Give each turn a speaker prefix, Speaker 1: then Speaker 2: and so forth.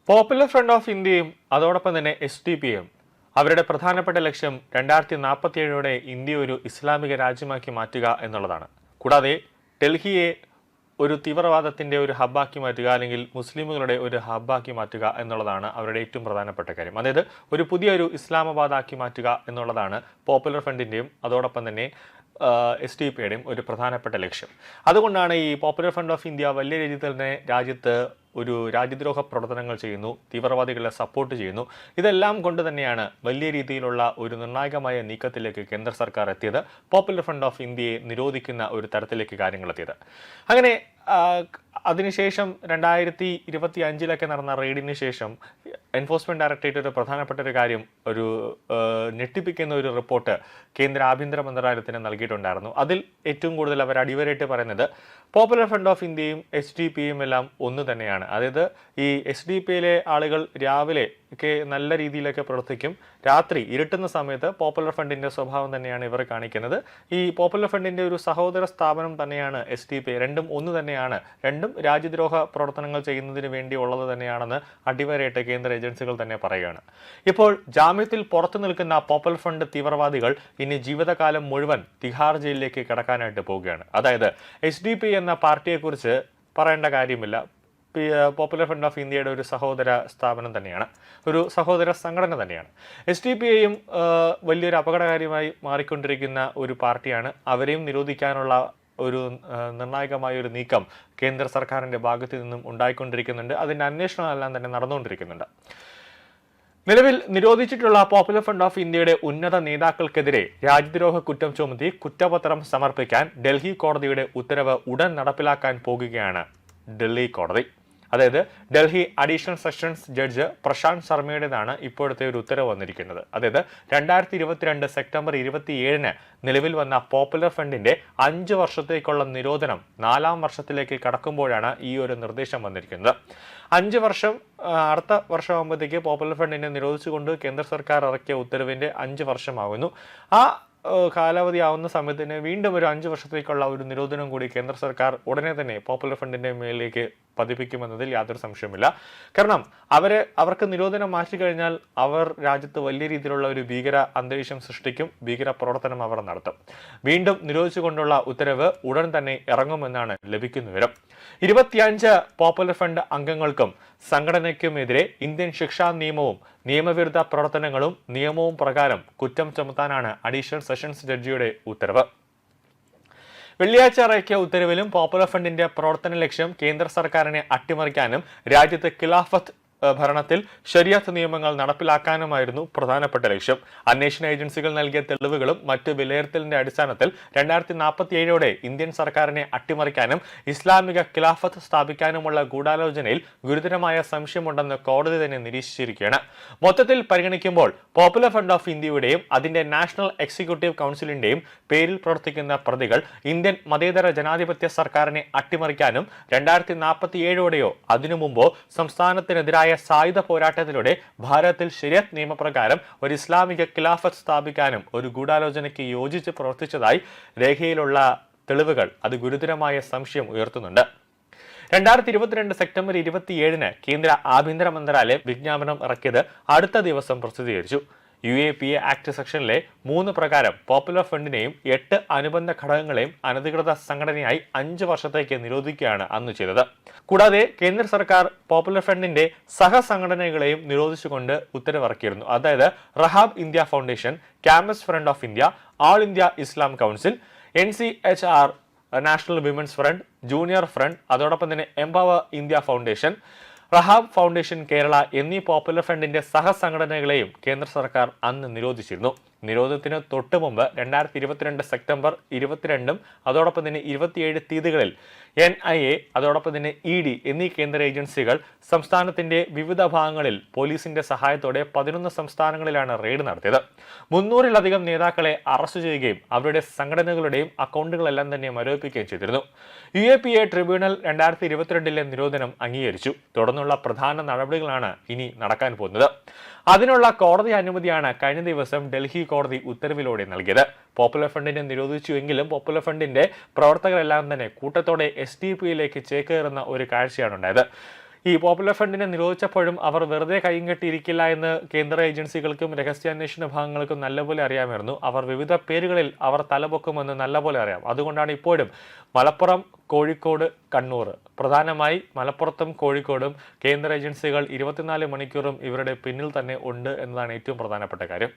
Speaker 1: Popular front of ഇന്ത്യയും അതോടൊപ്പം തന്നെ SDP-യും അവരുടെ പ്രധാനപ്പെട്ട ലക്ഷ്യം 2047 ഇന്ത്യ ഒരു ഇസ്ലാമിക രാജ്യമാക്കി മാറ്റുക എന്നുള്ളതാണ്. കൂടാതെ ഡൽഹിയെ ഒരു തീവ്രവാദത്തിന്റെ ഒരു ഹബ്ബാക്കി മാറ്റുക അല്ലെങ്കിൽ മുസ്ലിമുകളുടെ ഒരു ഹബ്ബാക്കി മാറ്റുക എന്നുള്ളതാണ് അവരുടെ ഏറ്റവും പ്രധാനപ്പെട്ട കാര്യം. അതായത് ഒരു പുതിയൊരു ഇസ്ലാമാബാദ് ആക്കി മാറ്റുക എന്നുള്ളതാണ് പോപ്പുലർ ഫ്രണ്ടിന്റെയും അതോടൊപ്പം തന്നെ SDP-യുടെയും ഒരു പ്രധാനപ്പെട്ട ലക്ഷ്യം. അതുകൊണ്ടാണ് ഈ പോപ്പുലർ ഫ്രണ്ട് ഓഫ് ഇന്ത്യ വലിയ രീതിയിൽ തന്നെ രാജ്യത്ത് ഒരു രാജ്യദ്രോഹ പ്രവർത്തനങ്ങൾ ചെയ്യുന്നു, തീവ്രവാദികളെ സപ്പോർട്ട് ചെയ്യുന്നു. ഇതെല്ലാം കൊണ്ട് തന്നെയാണ് വലിയ രീതിയിലുള്ള ഒരു നിർണായകമായ നീക്കത്തിലേക്ക് കേന്ദ്ര സർക്കാർ എത്തിയത്. പോപ്പുലർ ഫ്രണ്ട് ഓഫ് ഇന്ത്യയെ നിരോധിക്കുന്ന ഒരു തരത്തിലേക്ക് കാര്യങ്ങൾ എത്തിയത്. അങ്ങനെ അതിനുശേഷം 2025 നടന്ന റെയ്ഡിന് ശേഷം എൻഫോഴ്സ്മെന്റ് ഡയറക്ടറേറ്റ് ഒരു പ്രധാനപ്പെട്ട ഒരു കാര്യം, ഒരു ഞെട്ടിപ്പിക്കുന്ന ഒരു റിപ്പോർട്ട് കേന്ദ്ര ആഭ്യന്തര മന്ത്രാലയത്തിന് നൽകിയിട്ടുണ്ടായിരുന്നു. അതിൽ ഏറ്റവും കൂടുതൽ അവർ അടിവരയിട്ട് പറയുന്നത് പോപ്പുലർ ഫ്രണ്ട് ഓഫ് ഇന്ത്യയും SDP-യും എല്ലാം ഒന്ന് തന്നെയാണ്. അതായത് ഈ SDP-യിലെ ആളുകൾ രാവിലെ ഒക്കെ നല്ല രീതിയിലൊക്കെ പ്രവർത്തിക്കും, രാത്രി ഇരുട്ടുന്ന സമയത്ത് പോപ്പുലർ ഫ്രണ്ടിന്റെ സ്വഭാവം തന്നെയാണ് ഇവർ കാണിക്കുന്നത്. ഈ പോപ്പുലർ ഫ്രണ്ടിന്റെ ഒരു സഹോദര സ്ഥാപനം തന്നെയാണ് SDP. രണ്ടും ഒന്ന് തന്നെയാണ്, രണ്ടും രാജ്യദ്രോഹ പ്രവർത്തനങ്ങൾ ചെയ്യുന്നതിന് വേണ്ടിയുള്ളത് തന്നെയാണെന്ന് അടിവരയിട്ട് കേന്ദ്ര ഏജൻസികൾ തന്നെ പറയുകയാണ്. ഇപ്പോൾ ജാമ്യത്തിൽ പുറത്തു നിൽക്കുന്ന പോപ്പുലർ ഫ്രണ്ട് തീവ്രവാദികൾ ഇനി ജീവിതകാലം മുഴുവൻ തിഹാർ ജയിലിലേക്ക് കടക്കാനായിട്ട് പോവുകയാണ്. അതായത് SDP എന്ന പാർട്ടിയെക്കുറിച്ച് പറയേണ്ട കാര്യമില്ല. പോപ്പുലർ ഫ്രണ്ട് ഓഫ് ഇന്ത്യയുടെ ഒരു സഹോദര സ്ഥാപനം തന്നെയാണ്, ഒരു സഹോദര സംഘടന തന്നെയാണ്. SDP-യും വലിയൊരു അപകടകാര്യമായി മാറിക്കൊണ്ടിരിക്കുന്ന ഒരു പാർട്ടിയാണ്. അവരെയും നിരോധിക്കാനുള്ള ഒരു നിർണായകമായ ഒരു നീക്കം കേന്ദ്ര സർക്കാരിന്റെ ഭാഗത്തു നിന്നും ഉണ്ടായിക്കൊണ്ടിരിക്കുന്നുണ്ട്. അതിന്റെ അന്വേഷണമെല്ലാം തന്നെ നടന്നുകൊണ്ടിരിക്കുന്നുണ്ട്. നിലവിൽ നിരോധിച്ചിട്ടുള്ള പോപ്പുലർ ഫ്രണ്ട് ഓഫ് ഇന്ത്യയുടെ ഉന്നത നേതാക്കൾക്കെതിരെ രാജ്യദ്രോഹ കുറ്റം ചുമത്തി കുറ്റപത്രം സമർപ്പിക്കാൻ ഡൽഹി കോടതിയുടെ ഉത്തരവ് ഉടൻ നടപ്പിലാക്കാൻ പോകുകയാണ് ഡൽഹി കോടതി. അതായത് Delhi additional sessions judge Prashant ശർമ്മയുടേതാണ് ഇപ്പോഴത്തെ ഒരു ഉത്തരവ് വന്നിരിക്കുന്നത്. അതായത് 2022 സെപ്റ്റംബർ 27 നിലവിൽ വന്ന പോപ്പുലർ ഫ്രണ്ടിന്റെ 5 വർഷത്തേക്കുള്ള നിരോധനം 4ാം വർഷത്തിലേക്ക് കടക്കുമ്പോഴാണ് ഈ ഒരു നിർദ്ദേശം വന്നിരിക്കുന്നത്. 5 വർഷം അടുത്ത വർഷമാകുമ്പോഴത്തേക്ക് പോപ്പുലർ ഫ്രണ്ടിനെ നിരോധിച്ചുകൊണ്ട് കേന്ദ്ര സർക്കാർ ഇറക്കിയ ഉത്തരവിന്റെ 5 വർഷമാകുന്നു. ആ കാലാവധി ആവുന്ന സമയത്തിന് വീണ്ടും ഒരു 5 വർഷത്തേക്കുള്ള ഒരു നിരോധനം കൂടി കേന്ദ്ര സർക്കാർ ഉടനെ തന്നെ പോപ്പുലർ ഫ്രണ്ടിന്റെ മേലിലേക്ക് പതിപ്പിക്കുമെന്നതിൽ യാതൊരു സംശയമില്ല. കാരണം അവർക്ക് നിരോധനം മാറ്റിക്കഴിഞ്ഞാൽ അവർ രാജ്യത്ത് വലിയ രീതിയിലുള്ള ഒരു ഭീകര അന്തരീക്ഷം സൃഷ്ടിക്കും, ഭീകര പ്രവർത്തനം അവർ നടത്തും. വീണ്ടും നിരോധിച്ചുകൊണ്ടുള്ള ഉത്തരവ് ഉടൻ തന്നെ ഇറങ്ങുമെന്നാണ് ലഭിക്കുന്ന വിവരം. 25 പോപ്പുലർ ഫ്രണ്ട് അംഗങ്ങൾക്കും സംഘടനയ്ക്കുമെതിരെ ഇന്ത്യൻ ശിക്ഷാ നിയമവും നിയമവിരുദ്ധ പ്രവർത്തനങ്ങളും നിയമവും പ്രകാരം കുറ്റം ചുമത്താനാണ് അഡീഷണൽ സെഷൻസ് ജഡ്ജിയുടെ ഉത്തരവ്. വെള്ളിയാഴ്ച ഇറക്കിയ ഉത്തരവിലും പോപ്പുലർ ഫ്രണ്ടിന്റെ പ്രവർത്തന ലക്ഷ്യം കേന്ദ്ര സർക്കാരിനെ അട്ടിമറിക്കാനും രാജ്യത്ത് ഖിലാഫത്ത് ഭരണത്തിൽ ശരിയത്ത് നിയമങ്ങൾ നടപ്പിലാക്കാനുമായിരുന്നു പ്രധാനപ്പെട്ട ലക്ഷ്യം. അന്വേഷണ ഏജൻസികൾ നൽകിയ തെളിവുകളും മറ്റ് വിലയിരുത്തലിന്റെ അടിസ്ഥാനത്തിൽ 2047 ഇന്ത്യൻ സർക്കാരിനെ അട്ടിമറിക്കാനും ഇസ്ലാമിക ഖിലാഫത്ത് സ്ഥാപിക്കാനുമുള്ള ഗൂഢാലോചനയിൽ ഗുരുതരമായ സംശയമുണ്ടെന്ന് കോടതി തന്നെ നിരീക്ഷിച്ചിരിക്കുകയാണ്. മൊത്തത്തിൽ പരിഗണിക്കുമ്പോൾ പോപ്പുലർ ഫ്രണ്ട് ഓഫ് ഇന്ത്യയുടെയും അതിന്റെ നാഷണൽ എക്സിക്യൂട്ടീവ് കൗൺസിലിന്റെയും പേരിൽ പ്രവർത്തിക്കുന്ന പ്രതികൾ ഇന്ത്യൻ മതേതര ജനാധിപത്യ സർക്കാരിനെ അട്ടിമറിക്കാനും 2047 അതിനു മുമ്പോ സംസ്ഥാനത്തിനെതിരായ സായുധ പോരാട്ടത്തിലൂടെ ഭാരതത്തിൽ ശരിയത്ത് നിയമപ്രകാരം ഒരു ഇസ്ലാമിക ഖിലാഫത്ത് സ്ഥാപിക്കാനും ഒരു ഗൂഢാലോചനയ്ക്ക് യോജിച്ച് പ്രവർത്തിച്ചതായി രേഖയിലുള്ള തെളിവുകൾ അത് ഗുരുതരമായ സംശയം ഉയർത്തുന്നുണ്ട്. 2022 സെപ്റ്റംബർ 27 കേന്ദ്ര ആഭ്യന്തര മന്ത്രാലയം വിജ്ഞാപനം ഇറക്കിയത് അടുത്ത ദിവസം പ്രസിദ്ധീകരിച്ചു. UAPA ആക്ട് സെക്ഷനിലെ 3 പ്രകാരം പോപ്പുലർ ഫ്രണ്ടിനെയും 8 അനുബന്ധ ഘടകങ്ങളെയും അനധികൃത സംഘടനയായി 5 വർഷത്തേക്ക് നിരോധിക്കുകയാണ് അന്ന് ചെയ്തത്. കൂടാതെ കേന്ദ്ര സർക്കാർ പോപ്പുലർ ഫ്രണ്ടിന്റെ സഹസംഘടനകളെയും നിരോധിച്ചുകൊണ്ട് ഉത്തരവിറക്കിയിരുന്നു. അതായത് Rehab India foundation, campus front of India, all India Islam council, NCHR national women's front, junior front, അതോടൊപ്പം തന്നെ empower India foundation, Rehab foundation Kerala എന്നീ പോപ്പുലർ ഫ്രണ്ടിന്റെ സഹസംഘടനകളെയും കേന്ദ്ര സർക്കാർ അന്ന് നിരോധിച്ചിരുന്നു. നിരോധനത്തിന് തൊട്ടു മുമ്പ് 2022 സെപ്റ്റംബർ 22 അതോടൊപ്പം തന്നെ 27 തീയതികളിൽ NIA അതോടൊപ്പം തന്നെ ED എന്നീ കേന്ദ്ര ഏജൻസികൾ സംസ്ഥാനത്തിന്റെ വിവിധ ഭാഗങ്ങളിൽ പോലീസിന്റെ സഹായത്തോടെ 11 സംസ്ഥാനങ്ങളിലാണ് റെയ്ഡ് നടത്തിയത്. 300-ലധികം നേതാക്കളെ അറസ്റ്റ് ചെയ്യുകയും അവരുടെ സംഘടനകളുടെയും അക്കൗണ്ടുകളെല്ലാം തന്നെ മരവിപ്പിക്കുകയും ചെയ്തിരുന്നു. UAPA ട്രിബ്യൂണൽ 2022 നിരോധനം അംഗീകരിച്ചു. തുടർന്നുള്ള പ്രധാന നടപടികളാണ് ഇനി നടക്കാൻ പോകുന്നത്. അതിനുള്ള കോടതി അനുമതിയാണ് കഴിഞ്ഞ ദിവസം ഡൽഹി കോടതി ഉത്തരവിലൂടെ നൽകിയത്. പോപ്പുലർ ഫ്രണ്ടിനെ നിരോധിച്ചുവെങ്കിലും പോപ്പുലർ ഫ്രണ്ടിന്റെ പ്രവർത്തകരെല്ലാം തന്നെ കൂട്ടത്തോടെ SDP-യിലേക്ക് ചേക്കേറുന്ന ഒരു കാഴ്ചയാണ് ഉണ്ടായത്. ഈ പോപ്പുലർ ഫ്രണ്ടിനെ നിരോധിച്ചപ്പോഴും അവർ വെറുതെ കൈയും കെട്ടിയിരിക്കില്ല എന്ന് കേന്ദ്ര ഏജൻസികൾക്കും രഹസ്യാന്വേഷണ വിഭാഗങ്ങൾക്കും നല്ലപോലെ അറിയാമായിരുന്നു. അവർ വിവിധ പേരുകളിൽ അവർ തലപൊക്കുമെന്ന് നല്ലപോലെ അറിയാം. അതുകൊണ്ടാണ് ഇപ്പോഴും മലപ്പുറം, കോഴിക്കോട്, കണ്ണൂർ, പ്രധാനമായി മലപ്പുറത്തും കോഴിക്കോടും കേന്ദ്ര ഏജൻസികൾ 24 മണിക്കൂറും ഇവരുടെ പിന്നിൽ തന്നെ ഉണ്ട് എന്നതാണ് ഏറ്റവും പ്രധാനപ്പെട്ട കാര്യം.